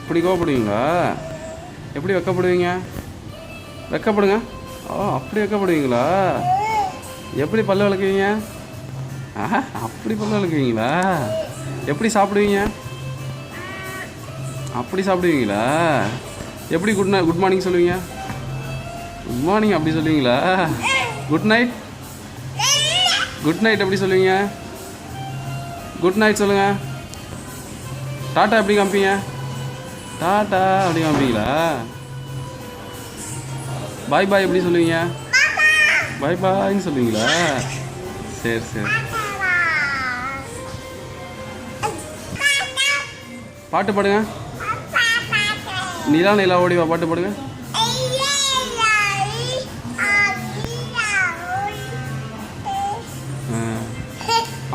இப்படி கோவப்படுவீங்களா? எப்படி வெக்கப்படுவீங்க? வெக்கப்படுங்க. அப்படி வெக்கப்படுவீங்களா? எப்படி பல்லு விளக்குவீங்க? அப்படி பல்லு விளக்குவீங்களா? எப்படி சாப்பிடுவீங்க? அப்படி சாப்பிடுவீங்களா? எப்படி குட் மார்னிங் சொல்லுவீங்க? குட் மார்னிங் அப்படி சொல்லுவீங்களா? குட் நைட் எப்படி சொல்லுவீங்க? குட் நைட் சொல்லுங்கள். டாட்டா எப்படி காமிப்பீங்க? டாட்டா அப்படி காமிப்பீங்களா? பாய் பாய் எப்படி சொல்லுவீங்க? பாய் பாய்ன்னு சொல்லுவீங்களா? சரி சரி. பாட்டு பாடுங்க. நிலா நிலா ஓடிவா பாட்டு பாடுங்க.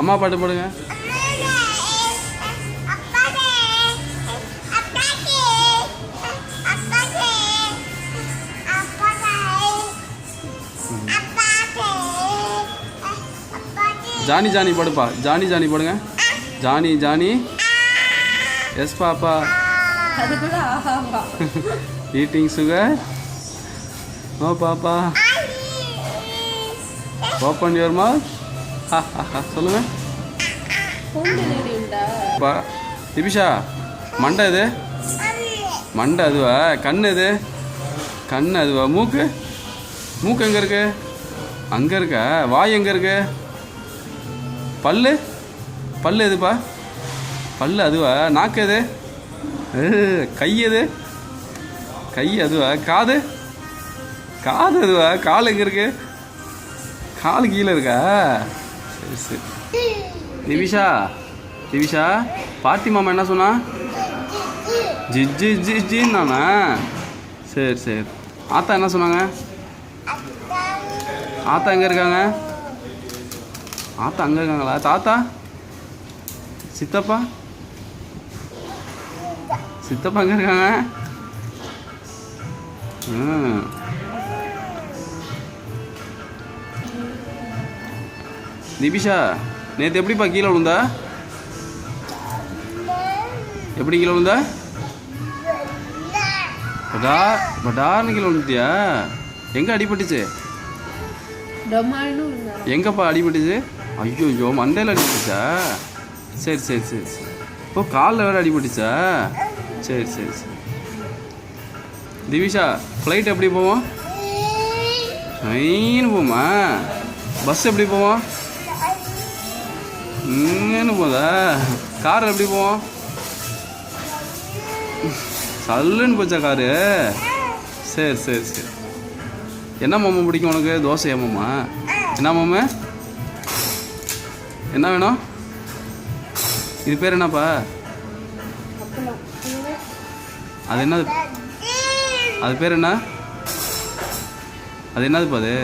அம்மா பாட்டு பாடுங்க. ஜானி ஜானி பாடுப்பா. ஜானி ஜானி பாடுங்க. Johnny Johnny yes papa. Eating sugar no papa. Open your mouth. சொல்லுங்க. திபிஷா மண்டை இது. மண்டை அதுவா? கண்ணு இது. கண்ணு அதுவா? மூக்கு எங்கே இருக்கு? அங்கே இருக்கா? வாய் எங்கே இருக்கு? பல்லு எதுப்பா? பல்லு அதுவா? நாக்கு எது? கை எது? கை அதுவா? காது அதுவா? கால் எங்கே இருக்கு? கால் கீழே இருக்கா? சரி சரி. திவிஷா பாட்டி மாமா என்ன சொன்னா? ஜிஜி ஜிஜின்னு தானே? சரி சரி. ஆத்தா என்ன சொன்னாங்க? ஆத்தா எங்கே இருக்காங்க? ஆத்தா அங்கே இருக்காங்களா? தாத்தா சித்தப்பா எங்கே இருக்காங்க? திபிஷா நேற்று எப்படிப்பா கீழே விழுந்தா? எப்படி கீழே விழுந்தா? படார்னு கீழே விழுந்துட்டியா? எங்கே அடிபட்டுச்சு? எங்கப்பா அடிபட்டுச்சு? ஐயோ மண்டையில் அடிபட்டுச்சா? சரி சரி சரி சரி. இப்போ காலில் வேறு அடிபட்டுச்சா? சரி சரி சரி. திவிஷா ஃப்ளைட் எப்படி போவோம்? ஐன்னு போமா? பஸ் எப்படி போவோம்? இங்கேன்னு போதா? கார் எப்படி போவோம்? சல்லுன்னு போச்சா காரு? சரி சரி சரி. என்ன மாமா பிடிக்கும் உனக்கு? தோசையா மாமா? என்ன மாமா? என்ன வேணும்? இது பேர் என்னப்பா? அது என்னது? அது பேர் என்ன? அது என்னதுப்பா அது?